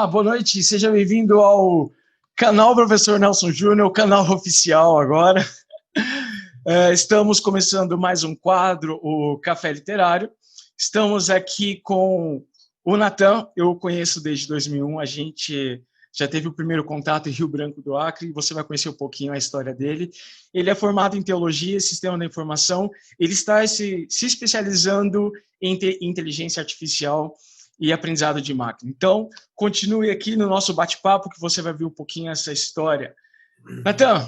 Olá, boa noite, seja bem-vindo ao canal Professor Nelson Júnior, o canal oficial agora. Estamos começando mais um quadro, o Café Literário. Estamos aqui com o Natan, eu o conheço desde 2001, a gente já teve o primeiro contato em Rio Branco do Acre, você vai conhecer um pouquinho a história dele. Ele é formado em Teologia e Sistema da Informação, ele está se especializando em inteligência artificial e aprendizado de máquina. Então, continue aqui no nosso bate-papo que você vai ver um pouquinho essa história. Natan,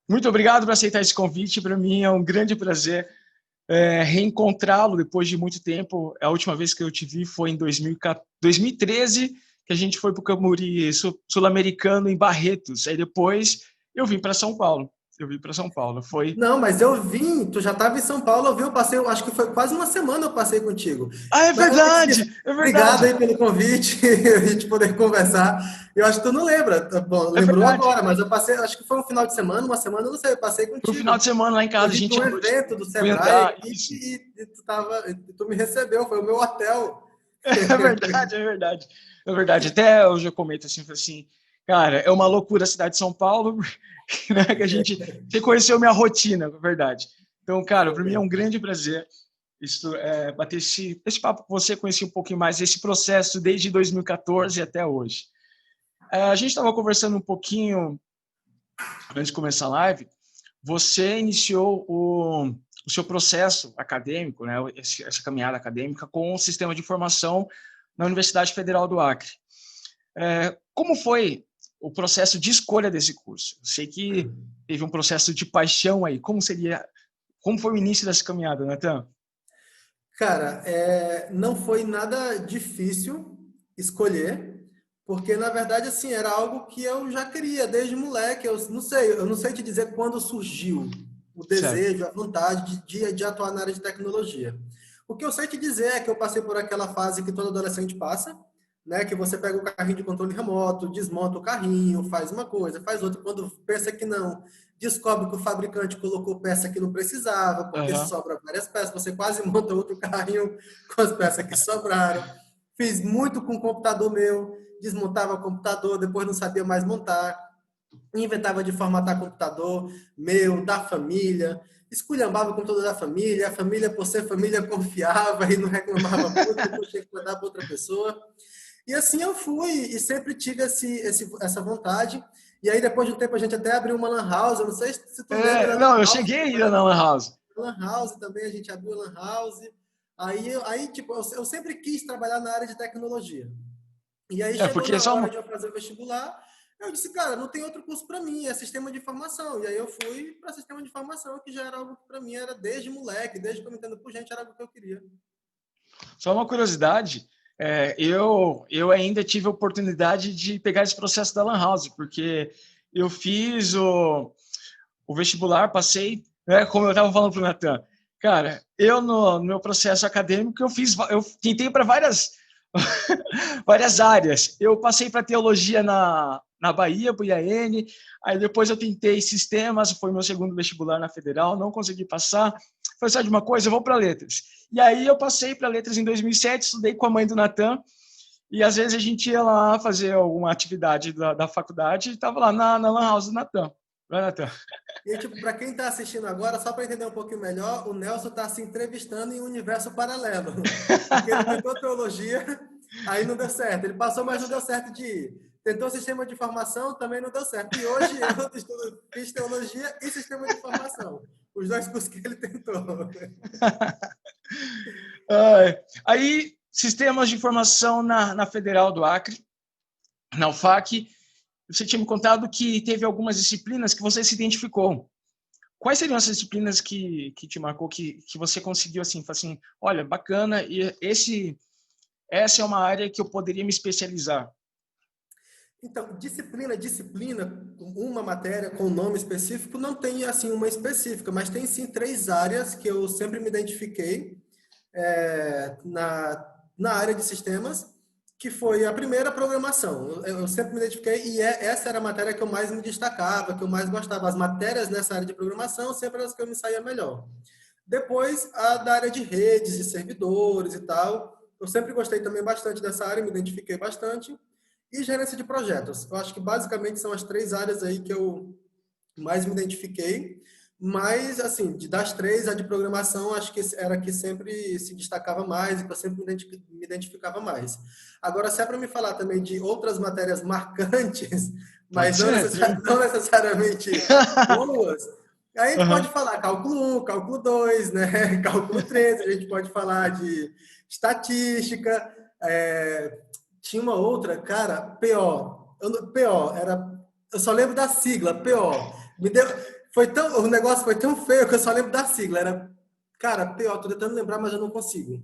muito obrigado por aceitar esse convite. Para mim é um grande prazer reencontrá-lo depois de muito tempo. A última vez que eu te vi foi em 2013, que a gente foi para o Camburi Sul-Americano em Barretos. Aí depois eu vim para São Paulo. Foi... Não, mas eu vim, tu já estava em São Paulo, eu vi, eu passei, acho que foi quase uma semana eu passei contigo. Ah, é Mas verdade, é obrigado verdade. aí pelo convite, a gente poder conversar. Eu acho que tu não lembra, bom, É lembrou verdade. agora, mas eu passei, acho que foi um final de semana, uma semana, eu não sei, eu passei Foi um final contigo. de semana lá em Eu casa, a vim para gente um evento do foi Sebrae andar, aqui isso. e tu me recebeu, foi o meu hotel. É verdade, é verdade. É verdade. Até eu já comento assim, cara, é uma loucura a cidade de São Paulo, né, que você conheceu minha rotina, é verdade. Então, cara, para mim é um grande prazer bater esse papo com você, conhecer um pouquinho mais esse processo desde 2014 até hoje. A gente estava conversando um pouquinho antes de começar a live. Você iniciou o seu processo acadêmico, né, essa caminhada acadêmica com o sistema de informação na Universidade Federal do Acre. Como foi o processo de escolha desse curso? Eu sei que teve um processo de paixão aí. Como foi o início dessa caminhada, Natan? Cara, não foi nada difícil escolher, porque na verdade assim era algo que eu já queria desde moleque. Eu não sei te dizer quando surgiu o Certo. desejo, a vontade de atuar na área de tecnologia. O que eu sei te dizer é que eu passei por aquela fase que todo adolescente passa, né? Que você pega o carrinho de controle remoto, desmonta o carrinho, faz uma coisa, faz outra. Quando pensa que não, descobre que o fabricante colocou peça que não precisava, porque Uhum. sobra várias peças, você quase monta outro carrinho com as peças que sobraram. Fiz muito com o computador meu, desmontava o computador, depois não sabia mais montar, inventava de formatar computador meu, da família, esculhambava o computador da família, a família, por ser família, confiava e não reclamava muito, depois tinha que mandar para outra pessoa. E assim eu fui e sempre tive essa vontade. E aí, depois de um tempo, a gente até abriu uma lan house. Eu não sei se tu lembra da lan Não, eu house. cheguei ainda na Lan House. Lan house também, a gente abriu lan house. Aí tipo, eu sempre quis trabalhar na área de tecnologia. E aí chegou Porque na só hora de eu fazer o vestibular, eu disse, cara, não tem outro curso para mim, é sistema de informação. E aí eu fui para sistema de informação, que já era algo que para mim era desde moleque, desde que eu me entendo por gente, era algo que eu queria. só uma curiosidade. Eu ainda tive a oportunidade de pegar esse processo da Lan House, porque eu fiz o vestibular, passei, né, como eu estava falando para o Natan. Cara, no meu processo acadêmico, eu tentei para várias áreas. Eu passei para teologia na Bahia, para o IAN, aí depois eu tentei sistemas, foi meu segundo vestibular na Federal, não consegui passar. Falei, sabe de uma coisa? Eu vou para letras. E aí eu passei para letras em 2007, estudei com a mãe do Natan, e às vezes a gente ia lá fazer alguma atividade da faculdade e estava lá na Lan House do Natan. Vai, Natan. E, tipo, para quem está assistindo agora, só para entender um pouquinho melhor, o Nelson está se entrevistando em um universo paralelo. Porque ele tentou teologia, aí não deu certo. Ele passou, mas não deu certo de ir. Tentou sistema de informação, também não deu certo. E hoje eu fiz teologia e sistema de informação. Os dois cursos que ele tentou. Aí, sistemas de informação na Federal do Acre, na UFAC, você tinha me contado que teve algumas disciplinas que você se identificou. Quais seriam essas disciplinas que te marcou, que você conseguiu assim, falar assim, olha, bacana, e essa é uma área que eu poderia me especializar? Então, disciplina, uma matéria com nome específico, não tem assim uma específica, mas tem sim três áreas que eu sempre me identifiquei na área de sistemas, que foi a primeira programação. Eu sempre me identifiquei e essa era a matéria que eu mais me destacava, que eu mais gostava. As matérias nessa área de programação sempre eram as que eu me saía melhor. Depois, a da área de redes e servidores e tal. Eu sempre gostei também bastante dessa área, me identifiquei bastante. e gerência de projetos. Eu acho que basicamente são as três áreas aí que eu mais me identifiquei. Mas, assim, das três, a de programação, acho que era a que sempre se destacava mais e que eu sempre me identificava mais. Agora, se é para me falar também de outras matérias marcantes, Pode mas ser. não necessariamente boas, aí a gente pode Aham. falar cálculo 1, cálculo 2, né? Cálculo 3, a gente pode falar de estatística. Tinha uma outra, cara, PO. PO, eu só lembro da sigla, PO. Me deu, o negócio foi tão feio que eu só lembro da sigla. Era, cara, PO, tô tentando lembrar, mas eu não consigo.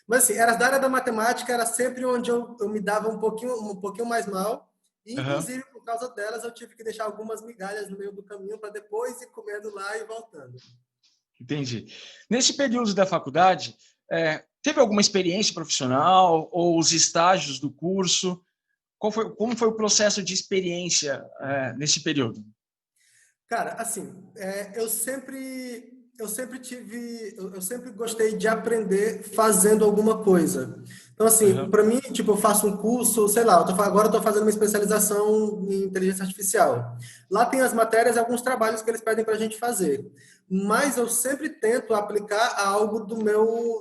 Mas assim, era da área da matemática, era sempre onde eu me dava um pouquinho mais mal. E, Aham. inclusive, por causa delas, eu tive que deixar algumas migalhas no meio do caminho para depois ir comendo lá e voltando. Entendi. Nesse período da faculdade, teve alguma experiência profissional ou os estágios do curso? Como foi o processo de experiência nesse período? Cara, assim, eu sempre gostei de aprender fazendo alguma coisa. Então, assim, Aham. para mim, tipo, eu faço um curso, sei lá, agora eu tô fazendo uma especialização em inteligência artificial. Lá tem as matérias e alguns trabalhos que eles pedem para a gente fazer. Mas eu sempre tento aplicar algo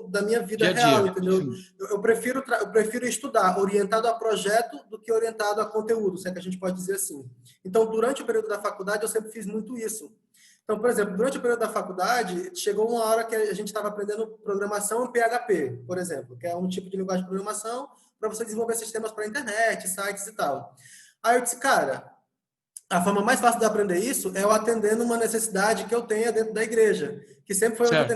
da minha vida Dia a real, dia. entendeu? Sim. Eu prefiro estudar orientado a projeto do que orientado a conteúdo, se é que a gente pode dizer assim. Então, durante o período da faculdade, eu sempre fiz muito isso. Então, por exemplo, durante o período da faculdade, chegou uma hora que a gente estava aprendendo programação em PHP, por exemplo, que é um tipo de linguagem de programação para você desenvolver sistemas para a internet, sites e tal. Aí eu disse, cara, a forma mais fácil de aprender isso é eu atendendo uma necessidade que eu tenha dentro da igreja, que sempre foi onde Certo.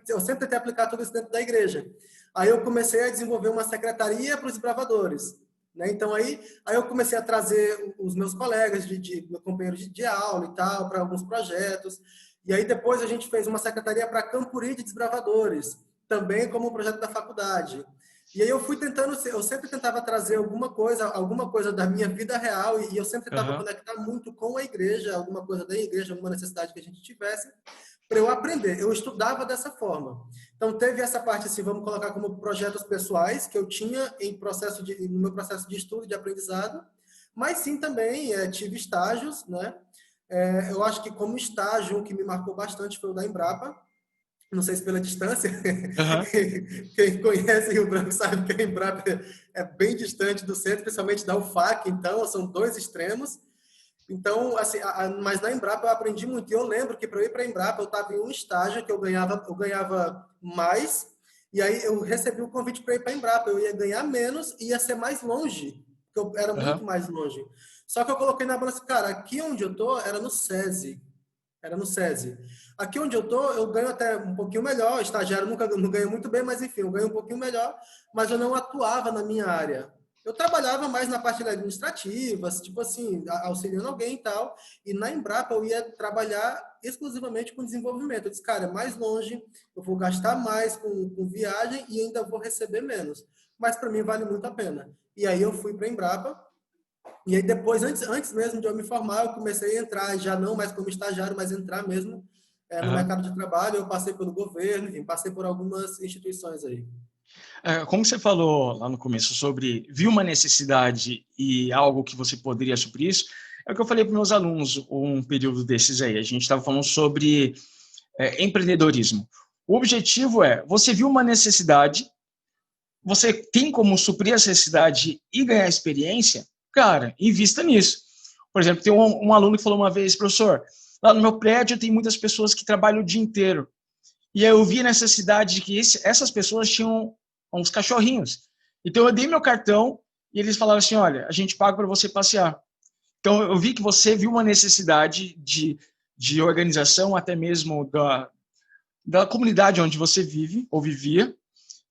eu sempre tentei aplicar tudo isso dentro da igreja. Aí eu comecei a desenvolver uma secretaria para os desbravadores, né? Então aí eu comecei a trazer os meus colegas meus companheiros de aula e tal para alguns projetos. E aí depois a gente fez uma secretaria para Campuri de Desbravadores, também como um projeto da faculdade. E aí eu fui tentando, eu sempre tentava trazer alguma coisa da minha vida real e eu sempre tentava Aham. conectar muito com a igreja, alguma coisa da igreja, alguma necessidade que a gente tivesse, para eu aprender. Eu estudava dessa forma. Então teve essa parte assim, vamos colocar como projetos pessoais que eu tinha no meu processo de estudo, de aprendizado, mas sim também tive estágios, né? Eu acho que como estágio, o que me marcou bastante foi o da Embrapa, não sei se pela distância, Aham. quem conhece Rio Branco sabe que a Embrapa é bem distante do centro, principalmente da UFAC, então são dois extremos. Então, assim, mas na Embrapa eu aprendi muito. E eu lembro que para eu ir para a Embrapa eu estava em um estágio que eu ganhava mais, e aí eu recebi o convite para ir para a Embrapa. Eu ia ganhar menos e ia ser mais longe, porque eu era muito Aham. mais longe. Só que eu coloquei na balança, cara, aqui onde eu tô era no SESI. Era no SESI. Aqui onde eu tô, eu ganho até um pouquinho melhor. Estagiário nunca não ganho muito bem, mas enfim, eu ganho um pouquinho melhor, mas eu não atuava na minha área. Eu trabalhava mais na parte administrativa, tipo assim, auxiliando alguém e tal. E na Embrapa eu ia trabalhar exclusivamente com desenvolvimento. Eu disse, cara, é mais longe, eu vou gastar mais com viagem e ainda vou receber menos. Mas para mim vale muito a pena. E aí eu fui para a Embrapa, e aí depois, antes mesmo de eu me formar, eu comecei a entrar, já não mais como estagiário, mas entrar mesmo no Aham. mercado de trabalho. Eu passei pelo governo, enfim, passei por algumas instituições aí. Como você falou lá no começo sobre viu uma necessidade e algo que você poderia suprir isso, é o que eu falei para meus alunos um período desses aí. A gente estava falando sobre empreendedorismo. O objetivo é, você viu uma necessidade, você tem como suprir essa necessidade e ganhar experiência, cara, invista nisso. Por exemplo, tem um aluno que falou uma vez, professor, lá no meu prédio tem muitas pessoas que trabalham o dia inteiro. E aí eu vi a necessidade de que essas pessoas tinham uns cachorrinhos. Então eu dei meu cartão e eles falaram assim, olha, a gente paga para você passear. Então eu vi que você viu uma necessidade de organização, até mesmo da comunidade onde você vive ou vivia.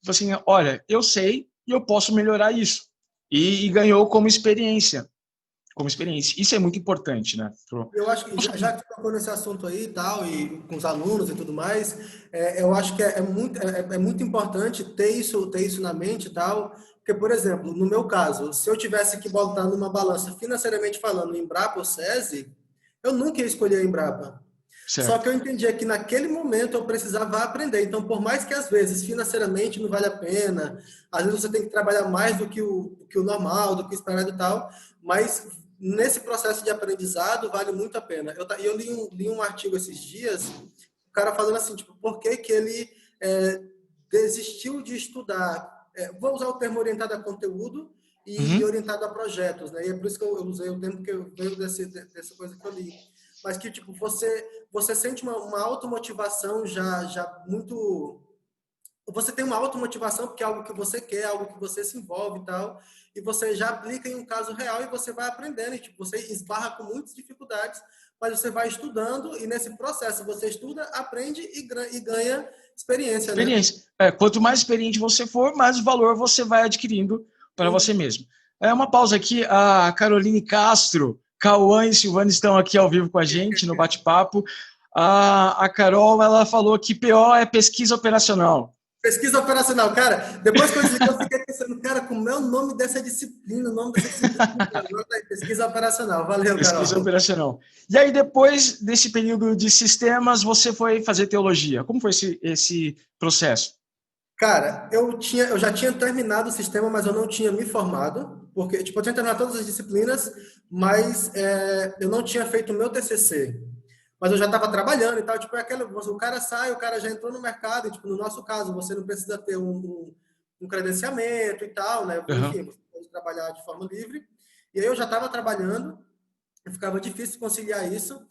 Falei assim, olha, eu sei e eu posso melhorar isso. E ganhou como experiência. Como experiência. Isso é muito importante, né? Eu acho que, já que tu tocou nesse assunto aí e tal, e com os alunos e tudo mais, eu acho que é muito importante ter isso na mente e tal, porque, por exemplo, no meu caso, se eu tivesse que botar numa balança financeiramente falando, Embrapa ou SESI, eu nunca ia escolher a Embrapa. Só certo. que eu entendia que naquele momento eu precisava aprender. Então, por mais que às vezes financeiramente não vale a pena, às vezes você tem que trabalhar mais do que o normal, do que o esperado e tal, mas nesse processo de aprendizado vale muito a pena. Eu li um artigo esses dias, o cara falando assim, tipo, por que que ele é, desistiu de estudar? Vou usar o termo orientado a conteúdo e Uhum. orientado a projetos, né? E é por isso que eu usei o termo que veio dessa coisa que eu li. Mas que, tipo, você sente uma automotivação já muito. Você tem uma automotivação porque é algo que você quer, algo que você se envolve e tal, e você já aplica em um caso real e você vai aprendendo, e tipo, você esbarra com muitas dificuldades, mas você vai estudando e nesse processo você estuda, aprende e ganha experiência, né? Experiência. Quanto mais experiente você for, mais valor você vai adquirindo para você Sim. mesmo. Uma pausa aqui, a Caroline Castro, Cauã e Silvana estão aqui ao vivo com a gente no bate-papo. A Carol, ela falou que PO é pesquisa operacional. Pesquisa operacional, cara. Depois que eu desliguei, eu fiquei pensando, cara, como é o nome dessa disciplina? O nome dessa disciplina. Anota aí, pesquisa operacional. Valeu, Pesquisa Carol. operacional. E aí, depois desse período de sistemas, você foi fazer teologia. Como foi esse processo? Cara, eu já tinha terminado o sistema, mas eu não tinha me formado, porque, tipo, eu tinha terminado todas as disciplinas, mas eu não tinha feito o meu TCC. Mas eu já estava trabalhando e tal, tipo, o cara sai, o cara já entrou no mercado, e, tipo, no nosso caso, você não precisa ter um credenciamento e tal, né? Uhum. Enfim, você pode trabalhar de forma livre. E aí eu já estava trabalhando, e ficava difícil conciliar isso.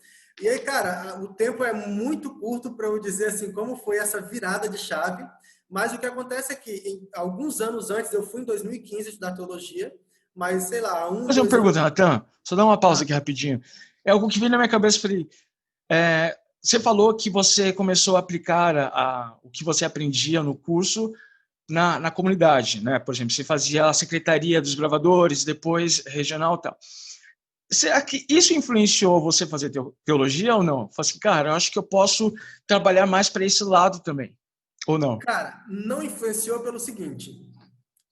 E aí, cara, o tempo é muito curto para eu dizer assim como foi essa virada de chave. Mas o que acontece é que alguns anos antes, eu fui em 2015 estudar teologia, mas sei lá, Vou um, fazer uma dois anos. pergunta, Natan. Só dar uma pausa Ah, aqui rapidinho. É algo que veio na minha cabeça. Falei, você falou que você começou a aplicar o que você aprendia no curso na comunidade, né? Por exemplo, você fazia a secretaria dos gravadores, depois regional e tal. Será que isso influenciou você fazer teologia ou não? Falei assim, cara, eu acho que eu posso trabalhar mais para esse lado também. Ou não? cara, não influenciou pelo seguinte.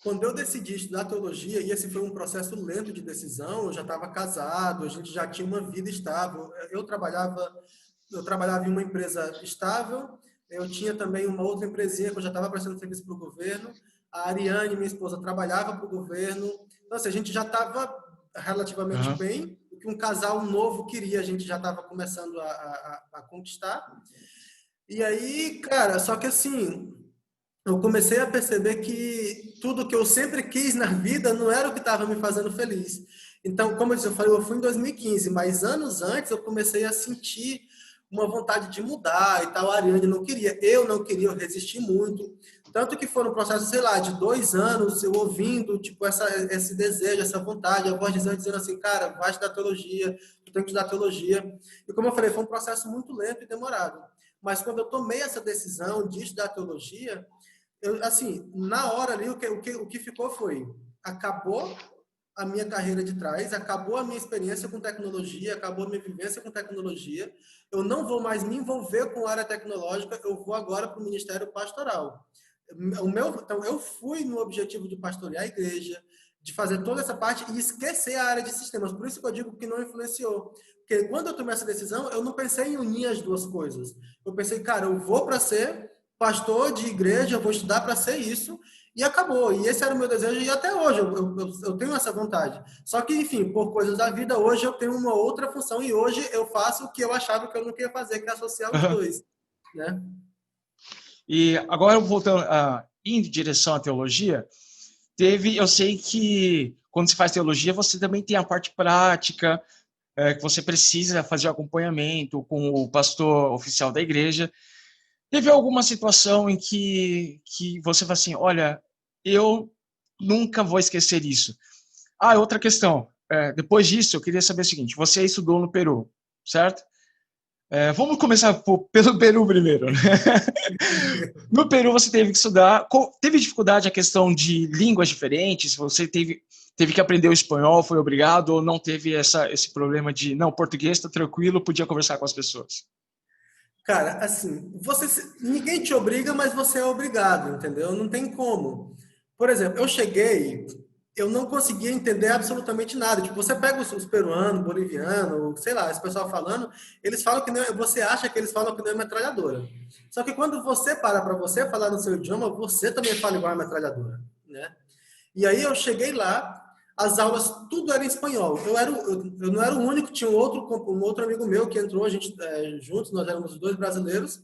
Quando eu decidi estudar teologia, e esse foi um processo lento de decisão, eu já estava casado, a gente já tinha uma vida estável. Eu trabalhava em uma empresa estável, eu tinha também uma outra empresinha que eu já estava prestando serviço para o governo. A Ariane, minha esposa, trabalhava para o governo. Então, assim, a gente já estava relativamente Uhum. bem. O que um casal novo queria, a gente já estava começando a conquistar. E aí, cara, só que assim, eu comecei a perceber que tudo que eu sempre quis na vida não era o que estava me fazendo feliz. Então, como eu disse, eu falei, eu fui em 2015, mas anos antes eu comecei a sentir uma vontade de mudar e tal. A Ariane não queria, eu não queria, eu resisti muito. Tanto que foram um processo, sei lá, de 2 anos, eu ouvindo, tipo, esse desejo, essa vontade, a voz dizendo assim, cara, vai estudar teologia, tu tem que estudar teologia. E como eu falei, foi um processo muito lento e demorado. Mas quando eu tomei essa decisão de estudar teologia, assim, na hora ali, o que ficou foi, acabou a minha carreira de trás, acabou a minha experiência com tecnologia, acabou a minha vivência com tecnologia, eu não vou mais me envolver com a área tecnológica, eu vou agora para o Ministério Pastoral. Então, eu fui no objetivo de pastorear a igreja, de fazer toda essa parte e esquecer a área de sistemas. Por isso que eu digo que não influenciou. Porque quando eu tomei essa decisão, eu não pensei em unir as duas coisas. Eu pensei, cara, eu vou para ser pastor de igreja, eu vou estudar para ser isso, e acabou. E esse era o meu desejo, e até hoje eu tenho essa vontade. Só que, enfim, por coisas da vida, hoje eu tenho uma outra função, e hoje eu faço o que eu achava que eu não queria fazer, que é associar os Uhum. dois, né? E agora, voltando indo em direção à teologia, eu sei que quando se faz teologia, você também tem a parte prática, que você precisa fazer acompanhamento com o pastor oficial da igreja. Teve alguma situação em que você fala assim, olha, eu nunca vou esquecer isso. Outra questão. Depois disso, eu queria saber o seguinte, você estudou no Peru, certo? Vamos começar pelo Peru primeiro. Né? No Peru, você teve que estudar. Teve dificuldade a questão de línguas diferentes? Você teve que aprender o espanhol, foi obrigado, ou não teve esse problema de, não, português está tranquilo, podia conversar com as pessoas? Cara, assim, ninguém te obriga, mas você é obrigado, entendeu? Não tem como. Por exemplo, eu cheguei eu não conseguia entender absolutamente nada. Tipo, você pega os peruanos, bolivianos, sei lá, esse pessoal falando, eles falam que não, você acha que eles falam que não é metralhadora. Só que quando você para você falar no seu idioma, você também fala igual a metralhadora, né? E aí eu cheguei lá, as aulas tudo era em espanhol. Eu não era o único, tinha um outro amigo meu que entrou, a gente juntos, nós éramos os dois brasileiros,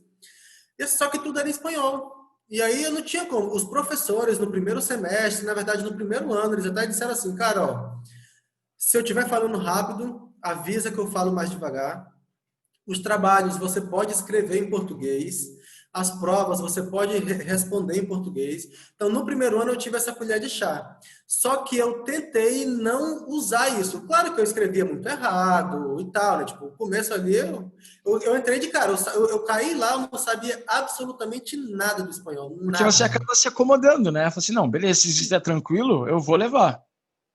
só que tudo era em espanhol. E aí eu não tinha como. Os professores no primeiro semestre, na verdade no primeiro ano, eles até disseram assim, cara, ó, se eu estiver falando rápido, avisa que eu falo mais devagar. Os trabalhos você pode escrever em português. As provas você pode responder em português. Então, no primeiro ano eu tive essa colher de chá. Só que eu tentei não usar isso. Claro que eu escrevia muito errado e tal, né? Tipo, o começo ali eu entrei de cara. Eu caí lá, eu não sabia absolutamente nada do espanhol. Porque Nada. você acaba se acomodando, né? Fala assim, não, beleza, se isso é tranquilo, eu vou levar.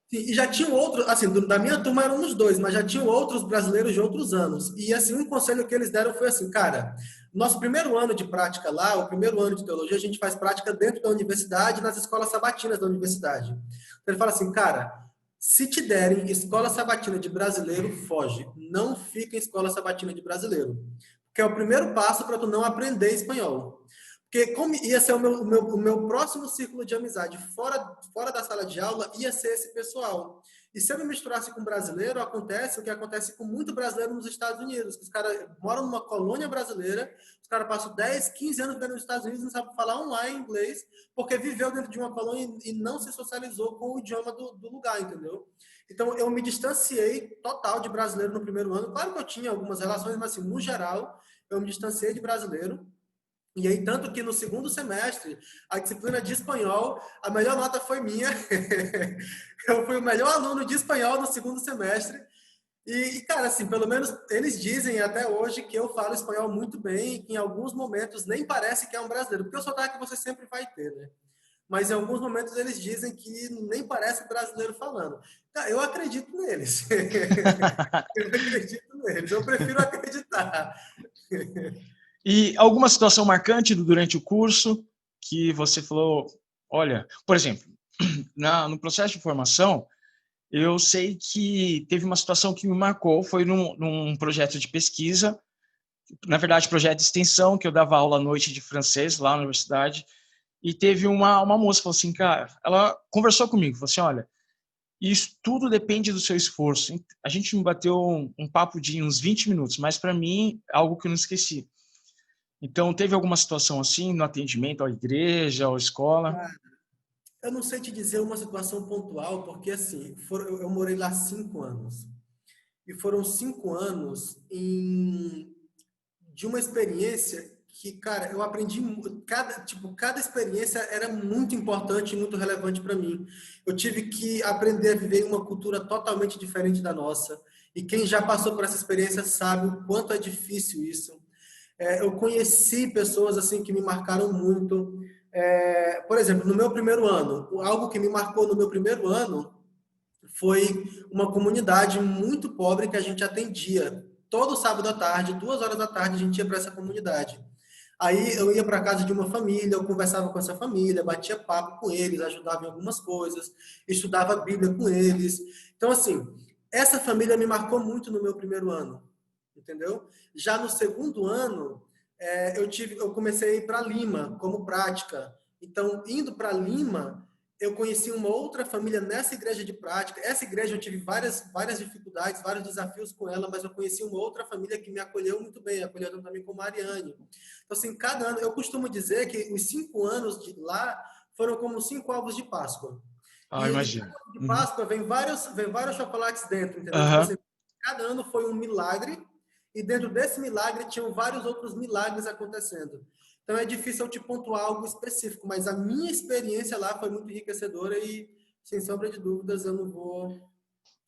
Sim, e já tinham outros, assim, da minha turma eram os dois, mas já tinham outros brasileiros de outros anos. E, assim, um conselho que eles deram foi assim, cara, nosso primeiro ano de prática lá, o primeiro ano de teologia, a gente faz prática dentro da universidade, nas escolas sabatinas da universidade. Então, ele fala assim, cara, se te derem escola sabatina de brasileiro, foge. Não fica em escola sabatina de brasileiro. Porque é o primeiro passo para tu não aprender espanhol. Porque como ia ser o meu próximo círculo de amizade fora da sala de aula, ia ser esse pessoal. E se eu me misturasse com brasileiro, acontece o que acontece com muito brasileiro nos Estados Unidos, que os caras moram numa colônia brasileira, os caras passam 10, 15 anos vivendo nos Estados Unidos e não sabem falar online inglês, porque viveu dentro de uma colônia e não se socializou com o idioma do lugar, entendeu? Então, eu me distanciei total de brasileiro no primeiro ano. Claro que eu tinha algumas relações, mas, assim, no geral, eu me distanciei de brasileiro. E aí, tanto que no segundo semestre, a disciplina de espanhol, a melhor nota foi minha. Eu fui o melhor aluno de espanhol no segundo semestre. Cara, assim, pelo menos eles dizem até hoje que eu falo espanhol muito bem, que em alguns momentos nem parece que é um brasileiro, porque o sotaque você sempre vai ter, né? Mas em alguns momentos eles dizem que nem parece brasileiro falando. Cara, eu acredito neles. Eu acredito neles. Eu prefiro acreditar. E alguma situação marcante durante o curso que você falou, olha, por exemplo, no processo de formação, eu sei que teve uma situação que me marcou, foi num projeto de pesquisa, na verdade, projeto de extensão, que eu dava aula à noite de francês lá na universidade, e teve uma moça que falou assim, cara, ela conversou comigo, falou assim, olha, isso tudo depende do seu esforço. A gente me bateu um papo de uns 20 minutos, mas para mim, é algo que eu não esqueci. Então, teve alguma situação assim no atendimento à igreja, à escola? Eu não sei te dizer uma situação pontual, porque assim, eu morei lá 5 anos. E foram 5 anos de uma experiência que, cara, eu aprendi cada experiência era muito importante e muito relevante para mim. Eu tive que aprender a viver em uma cultura totalmente diferente da nossa. E quem já passou por essa experiência sabe o quanto é difícil isso. Eu conheci pessoas assim que me marcaram muito. Por exemplo, no meu primeiro ano, algo que me marcou no meu primeiro ano foi uma comunidade muito pobre que a gente atendia. Todo sábado à tarde, 2 horas da tarde, a gente ia para essa comunidade. Aí eu ia para casa de uma família, eu conversava com essa família, batia papo com eles, ajudava em algumas coisas, estudava a Bíblia com eles. Então, assim, essa família me marcou muito no meu primeiro ano, entendeu? Já no segundo ano, eu comecei a ir para Lima como prática. Então, indo para Lima, eu conheci uma outra família nessa igreja de prática. Essa igreja eu tive várias dificuldades, vários desafios com ela, mas eu conheci uma outra família que me acolheu muito bem, acolheu tanto a mim como a Ariane. Então, assim, cada ano, eu costumo dizer que os 5 anos de lá foram como 5 ovos de Páscoa. Ah, E imagino. cada ovo de Páscoa vem vários chocolates dentro, entendeu? Tipo Aham. assim, cada ano foi um milagre, e dentro desse milagre tinham vários outros milagres acontecendo. Então é difícil eu te pontuar algo específico, mas a minha experiência lá foi muito enriquecedora e, sem sombra de dúvidas, eu não vou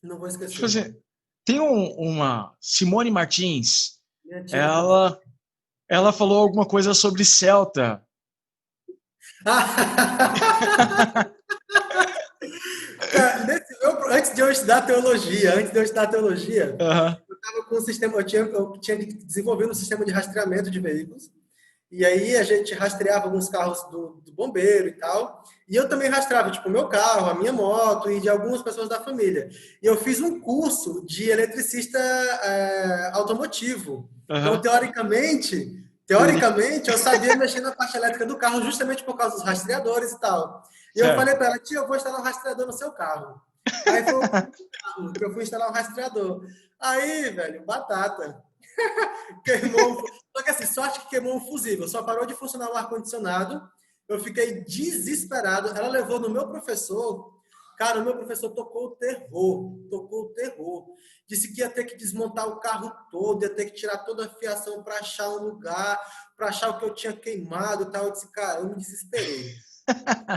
Deixa eu esquecer. fazer. Tem uma Simone Martins. Minha tia também. Ela falou alguma coisa sobre Celta. Cara, antes de eu estudar teologia, Aham. eu estava com um sistema, eu tinha desenvolvido um sistema de rastreamento de veículos. E aí a gente rastreava alguns carros do bombeiro e tal. E eu também rastreava, tipo, o meu carro, a minha moto e de algumas pessoas da família. E eu fiz um curso de eletricista automotivo. Então, Aham. Teria. teoricamente, eu sabia mexer na parte elétrica do carro justamente por causa dos rastreadores e tal. E eu falei Certo. para ela, tia, eu vou instalar um rastreador no seu carro. Aí foi o carro que eu fui instalar um rastreador. Aí, velho, batata. Queimou. Só que assim, sorte que queimou um fusível. Só parou de funcionar o ar-condicionado. Eu fiquei desesperado. Ela levou no meu professor. Cara, o meu professor tocou o terror. Tocou o terror. Disse que ia ter que desmontar o carro todo, ia ter que tirar toda a fiação para achar um lugar, para achar o que eu tinha queimado e tal. Eu disse, cara, eu me desesperei.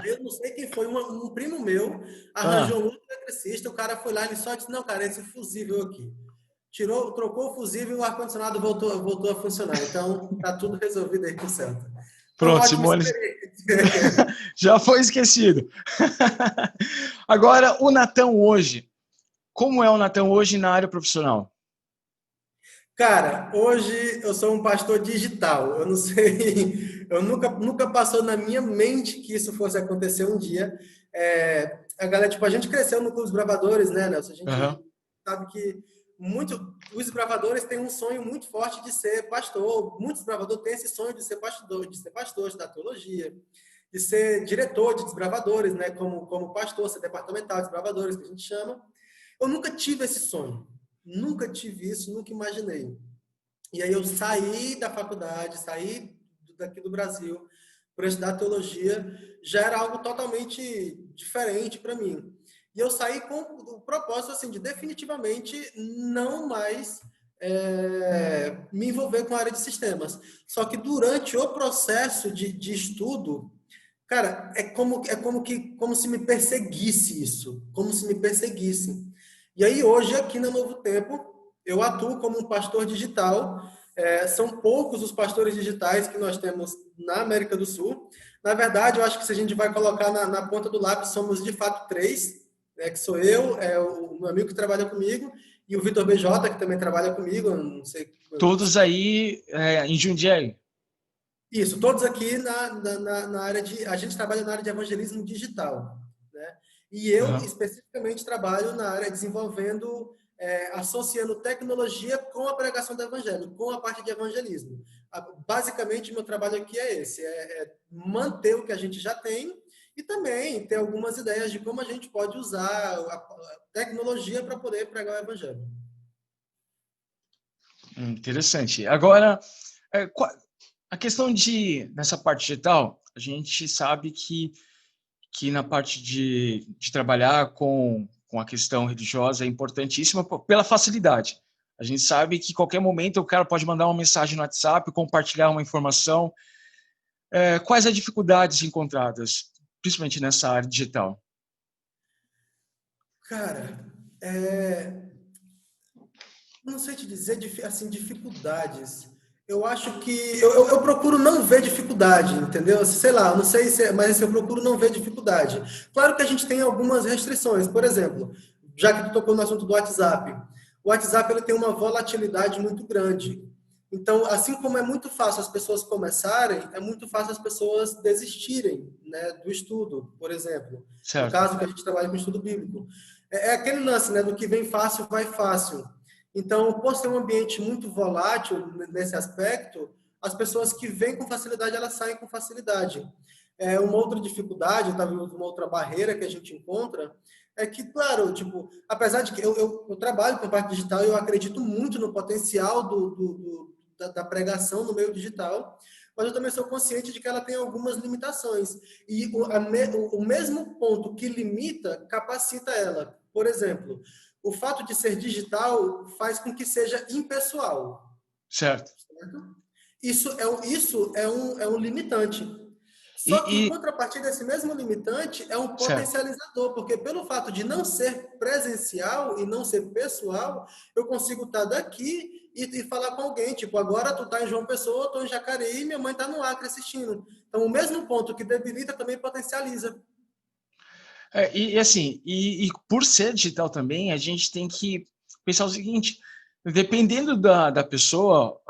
Eu não sei quem foi, um primo meu arranjou Ah, um outro eletricista, o cara foi lá e só disse, não, cara, esse fusível aqui. Tirou, trocou o fusível e o ar-condicionado voltou a funcionar. Então, tá tudo resolvido aí com o Celta. Foi uma pronto, ótima Simone. experiência. Já foi esquecido. Agora, o Natão hoje. Como é o Natão hoje na área profissional? Cara, hoje eu sou um pastor digital. Eu não sei, eu nunca passou na minha mente que isso fosse acontecer um dia. A galera, tipo, a gente cresceu no Clube dos Bravadores, né, Nelson? A gente Aham. sabe que os bravadores têm um sonho muito forte de ser pastor. Muitos bravadores têm esse sonho de ser pastor, estudar teologia, de ser diretor de desbravadores, né, como pastor, ser departamental de desbravadores, que a gente chama. Eu nunca tive esse sonho. Nunca tive isso, nunca imaginei. E aí eu saí da faculdade, saí daqui do Brasil para estudar teologia, já era algo totalmente diferente para mim. E eu saí com o propósito assim de definitivamente não mais me envolver com a área de sistemas. Só que durante o processo de estudo, cara, como se me perseguisse isso, como se me perseguisse. E aí hoje aqui na Novo Tempo eu atuo como um pastor digital. São poucos os pastores digitais que nós temos na América do Sul. Na verdade, eu acho que se a gente vai colocar na ponta do lápis, somos de fato três, né, que sou eu, o meu amigo que trabalha comigo e o Vitor BJ, que também trabalha comigo. Eu não sei. Todos aí em Jundiaí. Isso, todos aqui na área de. A gente trabalha na área de evangelismo digital, né? E eu, Aham. especificamente, trabalho na área desenvolvendo, associando tecnologia com a pregação do evangelho, com a parte de evangelismo. Basicamente, meu trabalho aqui é esse: é manter o que a gente já tem e também ter algumas ideias de como a gente pode usar a tecnologia para poder pregar o evangelho. Interessante. Agora, a questão nessa parte digital, a gente sabe que na parte de trabalhar com a questão religiosa é importantíssima pela facilidade. A gente sabe que qualquer momento o cara pode mandar uma mensagem no WhatsApp, compartilhar uma informação. Quais as dificuldades encontradas, principalmente nessa área digital? Cara, não sei te dizer, assim, dificuldades. Eu acho que eu procuro não ver dificuldade, entendeu? Sei lá, não sei se, mas eu procuro não ver dificuldade. Claro que a gente tem algumas restrições. Por exemplo, já que tu tocou no assunto do WhatsApp, o WhatsApp ele tem uma volatilidade muito grande. Então, assim como é muito fácil as pessoas começarem, é muito fácil as pessoas desistirem, né, do estudo, por exemplo. No Certo. caso que a gente trabalha com estudo bíblico. É aquele lance, né, do que vem fácil, vai fácil. Então, por ser um ambiente muito volátil nesse aspecto, as pessoas que vêm com facilidade, elas saem com facilidade. Uma outra dificuldade, talvez uma outra barreira que a gente encontra, é que, claro, tipo, apesar de que eu trabalho com a parte digital, eu acredito muito no potencial da pregação no meio digital, mas eu também sou consciente de que ela tem algumas limitações. E o mesmo ponto que limita, capacita ela. Por exemplo, o fato de ser digital faz com que seja impessoal. Certo. Certo? Isso é um limitante. E, Só que, em e contrapartida, esse mesmo limitante é um certo. potencializador, porque pelo fato de não ser presencial e não ser pessoal, eu consigo estar daqui e falar com alguém, tipo, agora tu tá em João Pessoa, eu tô em Jacareí e minha mãe tá no Acre assistindo. Então, o mesmo ponto que debilita também potencializa. Assim, por ser digital também, a gente tem que pensar o seguinte: dependendo da pessoa,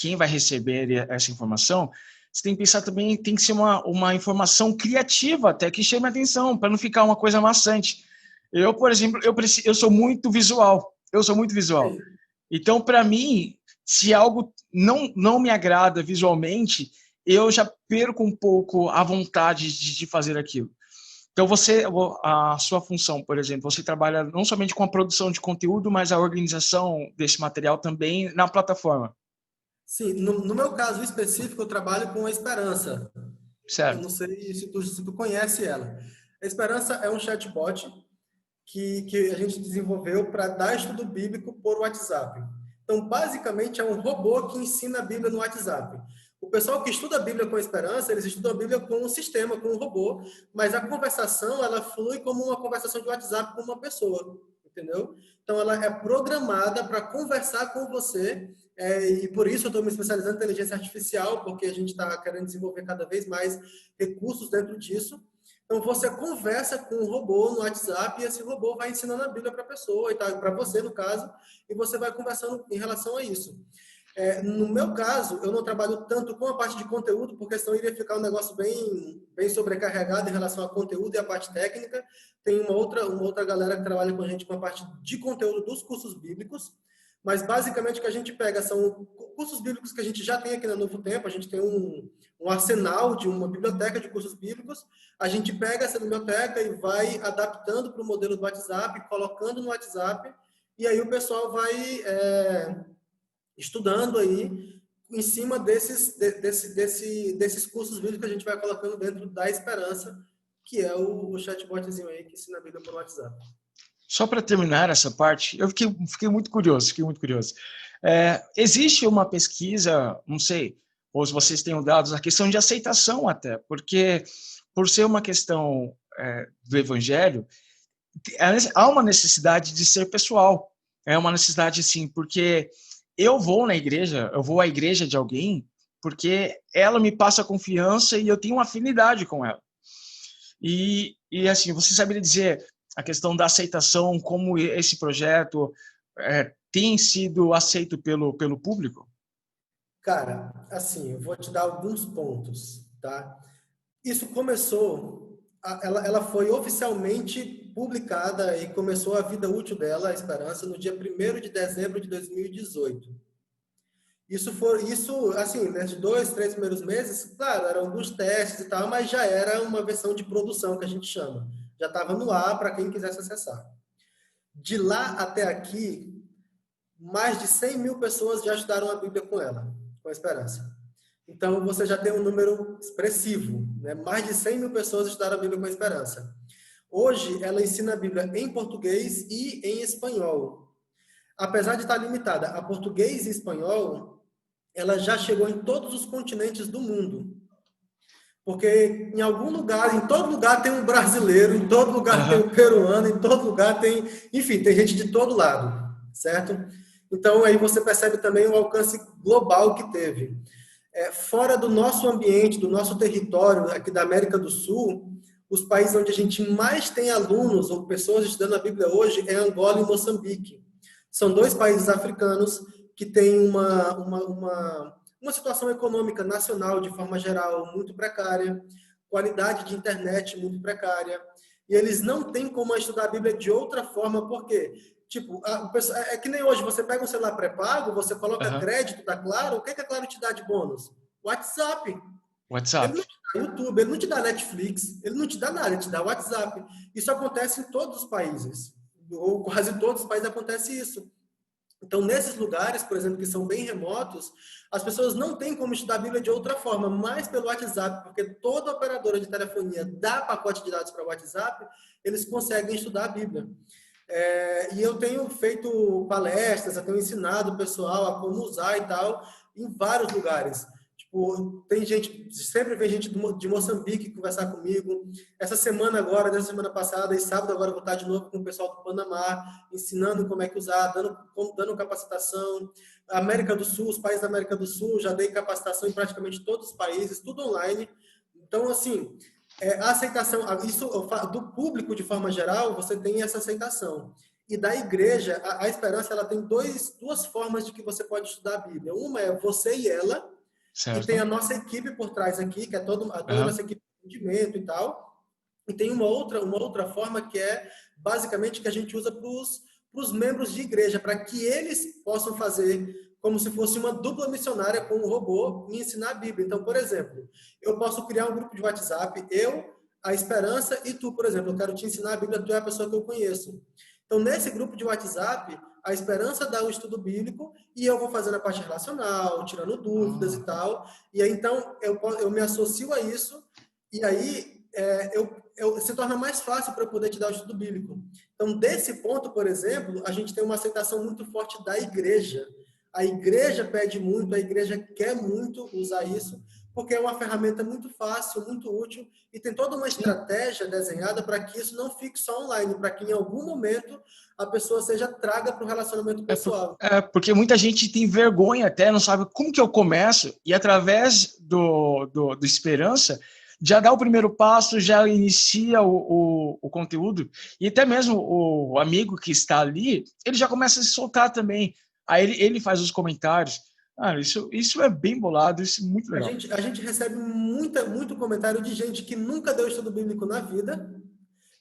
quem vai receber essa informação, você tem que pensar também, tem que ser uma informação criativa até, que chame a atenção, para não ficar uma coisa maçante. Eu, por exemplo, eu sou muito visual. Eu sou muito visual. Sim. Então, para mim, se algo não me agrada visualmente, eu já perco um pouco a vontade de fazer aquilo. Então, a sua função, por exemplo, você trabalha não somente com a produção de conteúdo, mas a organização desse material também na plataforma. Sim, no meu caso específico, eu trabalho com a Esperança. Eu Certo. não sei se tu conhece ela. A Esperança é um chatbot que a gente desenvolveu para dar estudo bíblico por WhatsApp. Então, basicamente, é um robô que ensina a Bíblia no WhatsApp. O pessoal que estuda a Bíblia com Esperança, eles estudam a Bíblia com um sistema, com um robô, mas a conversação, ela flui como uma conversação de WhatsApp com uma pessoa, entendeu? Então, ela é programada para conversar com você, e por isso eu estou me especializando em inteligência artificial, porque a gente está querendo desenvolver cada vez mais recursos dentro disso. Então, você conversa com um robô no WhatsApp e esse robô vai ensinando a Bíblia para a pessoa, e para você, no caso, e você vai conversando em relação a isso. No meu caso, eu não trabalho tanto com a parte de conteúdo, porque senão iria ficar um negócio bem sobrecarregado em relação a conteúdo e a parte técnica. Tem uma outra galera que trabalha com a gente com a parte de conteúdo dos cursos bíblicos, mas basicamente o que a gente pega são cursos bíblicos que a gente já tem aqui na Novo Tempo. A gente tem um arsenal de uma biblioteca de cursos bíblicos. A gente pega essa biblioteca e vai adaptando para o modelo do WhatsApp, colocando no WhatsApp, e aí o pessoal vai estudando aí em cima desses cursos bíblicos que a gente vai colocando dentro da Esperança, que é o chatbotzinho aí que ensina a Bíblia por WhatsApp. Só para terminar essa parte, eu fiquei muito curioso, existe uma pesquisa, não sei, ou se vocês têm dados, a questão de aceitação até, porque por ser uma questão do evangelho, há uma necessidade de ser pessoal. É uma necessidade, sim, porque eu vou à igreja de alguém, porque ela me passa confiança e eu tenho uma afinidade com ela. E assim, você saberia dizer a questão da aceitação, como esse projeto tem sido aceito pelo público? Cara, assim, eu vou te dar alguns pontos, tá? Isso começou, ela foi oficialmente publicada e começou a vida útil dela, a Esperança, no dia 1º de dezembro de 2018. Isso, assim, nesses 2, 3 primeiros meses, claro, eram alguns testes e tal, mas já era uma versão de produção, que a gente chama. Já estava no ar para quem quisesse acessar. De lá até aqui, mais de 100 mil pessoas já estudaram a Bíblia com ela, com a Esperança. Então, você já tem um número expressivo, né? Mais de 100 mil pessoas estudaram a Bíblia com a Esperança. Hoje, ela ensina a Bíblia em português e em espanhol. Apesar de estar limitada a português e espanhol, ela já chegou em todos os continentes do mundo. Porque em algum lugar, em todo lugar tem um brasileiro, em todo lugar tem um peruano, em todo lugar tem... Enfim, tem gente de todo lado, certo? Então, aí você percebe também o alcance global que teve. Fora do nosso ambiente, do nosso território, aqui da América do Sul, os países onde a gente mais tem alunos ou pessoas estudando a Bíblia hoje é Angola e Moçambique. São 2 países africanos que têm uma situação econômica nacional, de forma geral, muito precária, qualidade de internet muito precária, e eles não têm como estudar a Bíblia de outra forma, porque, tipo, é que nem hoje, você pega um celular pré-pago, você coloca crédito da Claro, o que a Claro te dá de bônus? WhatsApp. Ele não te dá YouTube, ele não te dá Netflix, ele não te dá nada, ele te dá WhatsApp. Isso acontece em todos os países, ou quase todos os países acontece isso. Então, nesses lugares, por exemplo, que são bem remotos, as pessoas não têm como estudar a Bíblia de outra forma, mais pelo WhatsApp, porque toda operadora de telefonia dá pacote de dados para o WhatsApp, eles conseguem estudar a Bíblia. E eu tenho feito palestras, eu tenho ensinado o pessoal a como usar e tal, em vários lugares. Tipo, tem gente, sempre vem gente de Moçambique conversar comigo. Essa semana agora, dessa semana passada, e sábado agora eu vou estar de novo com o pessoal do Panamá, ensinando como é que usar, dando capacitação. América do Sul, os países da América do Sul, já dei capacitação em praticamente todos os países, tudo online. Então, assim, a aceitação, isso do público de forma geral, você tem essa aceitação. E da igreja, a esperança, ela tem duas formas de que você pode estudar a Bíblia. Uma é você e ela, e tem Certo. a nossa equipe por trás aqui, que é toda a Aham. nossa equipe de atendimento e tal. E tem uma outra forma que é basicamente que a gente usa para os membros de igreja, para que eles possam fazer como se fosse uma dupla missionária com um robô e ensinar a Bíblia. Então, por exemplo, eu posso criar um grupo de WhatsApp, a Esperança e tu, por exemplo, eu quero te ensinar a Bíblia, tu é a pessoa que eu conheço. Então, nesse grupo de WhatsApp, a Esperança dá o estudo bíblico e eu vou fazendo a parte relacional, tirando dúvidas e Ah, tal. E aí, então, eu me associo a isso e aí se torna mais fácil para eu poder te dar o estudo bíblico. Então, desse ponto, por exemplo, a gente tem uma aceitação muito forte da igreja. A igreja pede muito, a igreja quer muito usar isso, porque é uma ferramenta muito fácil, muito útil, e tem toda uma sim. estratégia desenhada para que isso não fique só online, para que em algum momento a pessoa seja traga para o relacionamento pessoal. Porque muita gente tem vergonha até, não sabe como que eu começo, e através do Esperança, já dá o primeiro passo, já inicia o conteúdo, e até mesmo o amigo que está ali, ele já começa a se soltar também. Aí ele faz os comentários. Ah, isso é bem bolado, isso é muito A legal. gente, a gente recebe muito comentário de gente que nunca deu estudo bíblico na vida,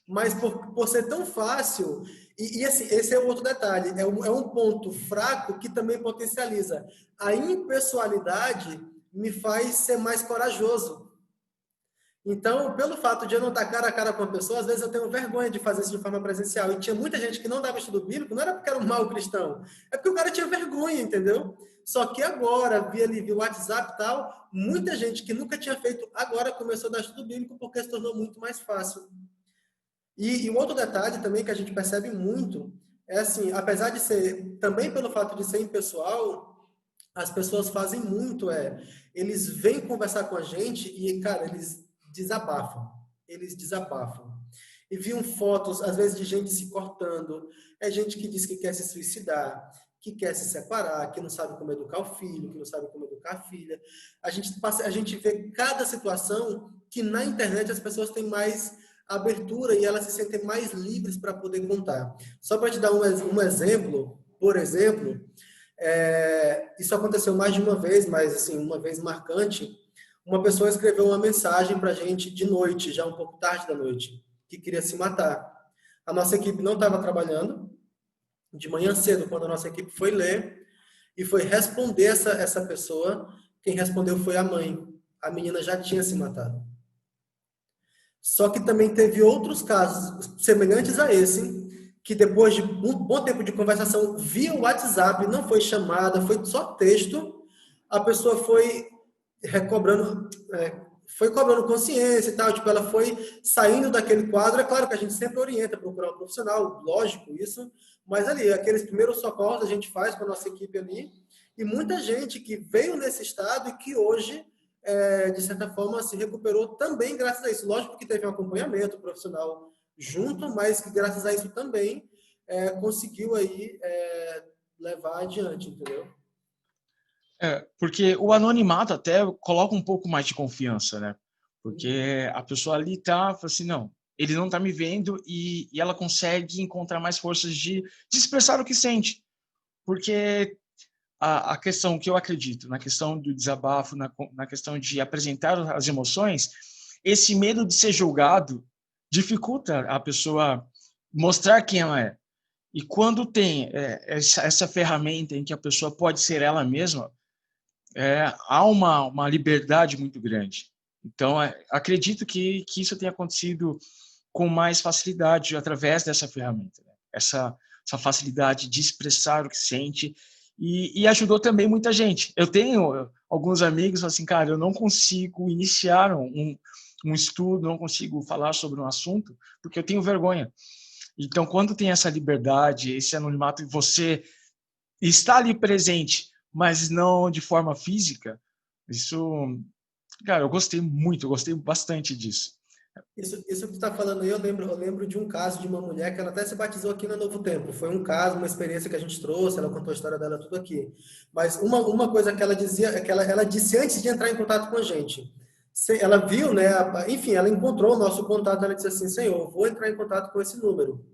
mas por ser tão fácil, e assim, esse é o outro detalhe, é um ponto fraco que também potencializa. A impessoalidade me faz ser mais corajoso. Então, pelo fato de eu não estar cara a cara com a pessoa, às vezes eu tenho vergonha de fazer isso de forma presencial. E tinha muita gente que não dava estudo bíblico, não era porque era um mau cristão, é porque o cara tinha vergonha, entendeu? Só que agora, via WhatsApp e tal, muita gente que nunca tinha feito, agora começou a dar estudo bíblico porque se tornou muito mais fácil. E um outro detalhe também que a gente percebe muito é assim, apesar de ser, também pelo fato de ser impessoal, as pessoas fazem muito, eles vêm conversar com a gente e, cara, eles desabafam. Eles desabafam. E viam fotos, às vezes, de gente se cortando. É gente que diz que quer se suicidar, que quer se separar, que não sabe como educar o filho, que não sabe como educar a filha. A gente vê cada situação que na internet as pessoas têm mais abertura e elas se sentem mais livres para poder contar. Só para te dar um exemplo, por exemplo, isso aconteceu mais de uma vez, mas assim, uma vez marcante. Uma pessoa escreveu uma mensagem para a gente de noite, já um pouco tarde da noite, que queria se matar. A nossa equipe não estava trabalhando. De manhã cedo, quando a nossa equipe foi ler e foi responder essa pessoa, quem respondeu foi a mãe. A menina já tinha se matado. Só que também teve outros casos semelhantes a esse, que depois de um bom tempo de conversação via WhatsApp, não foi chamada, foi só texto, a pessoa foi cobrando consciência e tal, tipo, ela foi saindo daquele quadro. É claro que a gente sempre orienta a procurar um profissional, lógico isso, mas ali, aqueles primeiros socorros a gente faz com a nossa equipe ali, e muita gente que veio nesse estado e que hoje de certa forma, se recuperou também graças a isso. Lógico que teve um acompanhamento profissional junto, mas que graças a isso também conseguiu aí levar adiante, entendeu? Porque o anonimato até coloca um pouco mais de confiança, né? Porque a pessoa ali tá, fala assim, não, ele não tá me vendo e ela consegue encontrar mais forças de expressar o que sente. Porque a questão que eu acredito, na questão do desabafo, na questão de apresentar as emoções, esse medo de ser julgado dificulta a pessoa mostrar quem ela é. E quando tem essa ferramenta em que a pessoa pode ser ela mesma, há uma liberdade muito grande. Então, acredito que isso tenha acontecido com mais facilidade através dessa ferramenta, né? Essa facilidade de expressar o que sente e ajudou também muita gente. Eu tenho alguns amigos assim, cara, eu não consigo iniciar um estudo, não consigo falar sobre um assunto porque eu tenho vergonha. Então, quando tem essa liberdade, esse anonimato, e você está ali presente, mas não de forma física, isso, cara, eu gostei bastante disso. Isso que tu está falando aí, eu lembro de um caso de uma mulher que ela até se batizou aqui no Novo Tempo. Foi um caso, uma experiência que a gente trouxe, ela contou a história dela tudo aqui. Mas uma coisa que ela dizia, é que ela disse antes de entrar em contato com a gente. Ela viu, né? Enfim, ela encontrou o nosso contato, ela disse assim, Senhor, vou entrar em contato com esse número.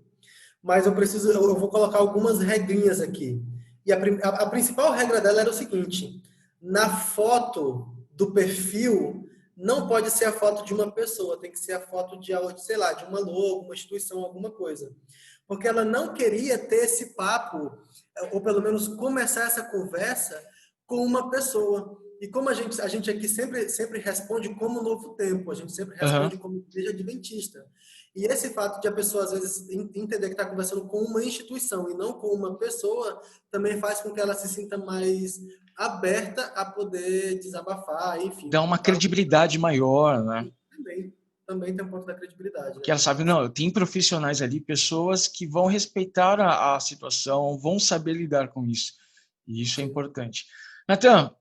mas eu vou colocar algumas regrinhas aqui. E a principal regra dela era o seguinte: na foto do perfil, não pode ser a foto de uma pessoa, tem que ser a foto de, sei lá, de uma logo, uma instituição, alguma coisa. Porque ela não queria ter esse papo, ou pelo menos começar essa conversa com uma pessoa. E como a gente aqui sempre responde como Novo Tempo, a gente sempre Aham. responde como Igreja Adventista. E esse fato de a pessoa, às vezes, entender que está conversando com uma instituição e não com uma pessoa, também faz com que ela se sinta mais aberta a poder desabafar, enfim, Dá uma contar. credibilidade maior, né? Também tem um ponto da credibilidade, né? Porque ela sabe, não, tem profissionais ali, pessoas que vão respeitar a situação, vão saber lidar com isso. E isso é Sim. importante. Natan,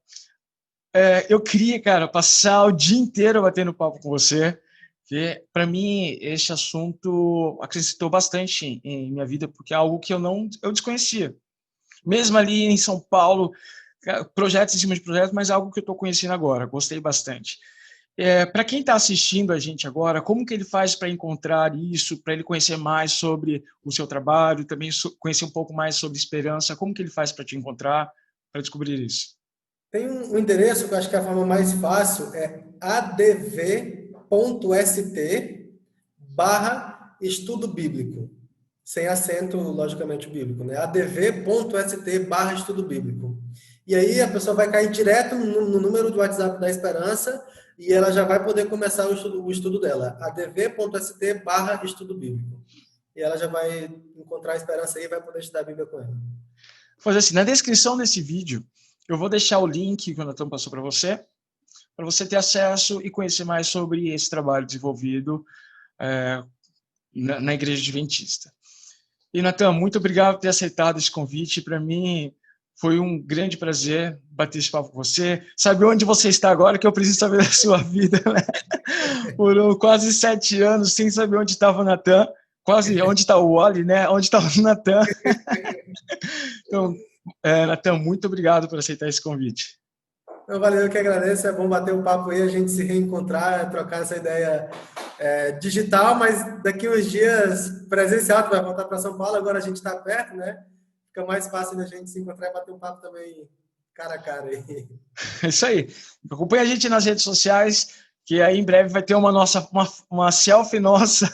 eu queria, cara, passar o dia inteiro batendo papo com você, porque, para mim, esse assunto acrescentou bastante em minha vida, porque é algo que eu desconhecia. Mesmo ali em São Paulo, projetos em cima de projetos, mas é algo que eu estou conhecendo agora, gostei bastante. Para quem está assistindo a gente agora, como que ele faz para encontrar isso, para ele conhecer mais sobre o seu trabalho, também conhecer um pouco mais sobre esperança, como que ele faz para te encontrar, para descobrir isso? Tem um endereço que eu acho que é a forma mais fácil, é adv.st/estudo bíblico. Sem acento, logicamente, bíblico, né? adv.st/estudo bíblico. E aí a pessoa vai cair direto no número do WhatsApp da Esperança e ela já vai poder começar o estudo dela. adv.st/estudo bíblico. E ela já vai encontrar a Esperança aí e vai poder estudar a Bíblia com ela. Fazer assim, na descrição desse vídeo, eu vou deixar o link que o Natan passou para você ter acesso e conhecer mais sobre esse trabalho desenvolvido na Igreja Adventista. E, Natan, muito obrigado por ter aceitado esse convite. Para mim, foi um grande prazer bater esse papo com você. Saber onde você está agora, que eu preciso saber da sua vida, né? Por quase 7 anos, sem saber onde estava o Natan. Quase onde está o Wally, né? Onde está o Natan. Então, Natan, muito obrigado por aceitar esse convite. Valeu, eu que agradeço. É bom bater um papo aí, a gente se reencontrar, trocar essa ideia digital, mas daqui uns dias presencial, tu vai voltar para São Paulo, agora a gente está perto, né? Fica mais fácil da gente se encontrar e bater um papo também cara a cara aí. É isso aí. Acompanhe a gente nas redes sociais, que aí em breve vai ter uma selfie nossa.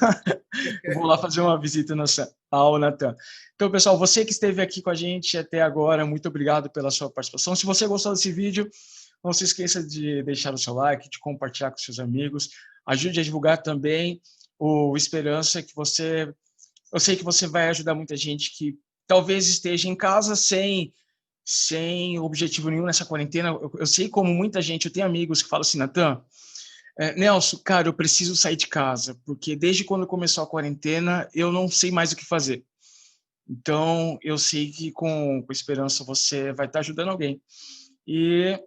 Eu vou lá fazer uma visita ao Natan. Então, pessoal, você que esteve aqui com a gente até agora, muito obrigado pela sua participação. Se você gostou desse vídeo, não se esqueça de deixar o seu like, de compartilhar com seus amigos. Ajude a divulgar também o Esperança, que eu sei que você vai ajudar muita gente que talvez esteja em casa sem objetivo nenhum nessa quarentena. Eu sei como muita gente, eu tenho amigos que falam assim, Natan, Nelson, cara, eu preciso sair de casa, porque desde quando começou a quarentena, eu não sei mais o que fazer. Então, eu sei que com Esperança você vai estar ajudando alguém. E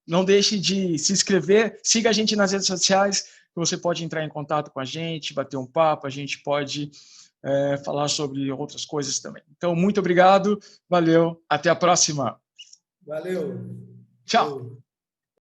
não deixe de se inscrever, siga a gente nas redes sociais, que você pode entrar em contato com a gente, bater um papo, a gente pode falar sobre outras coisas também. Então, muito obrigado, valeu, até a próxima. Valeu. Tchau.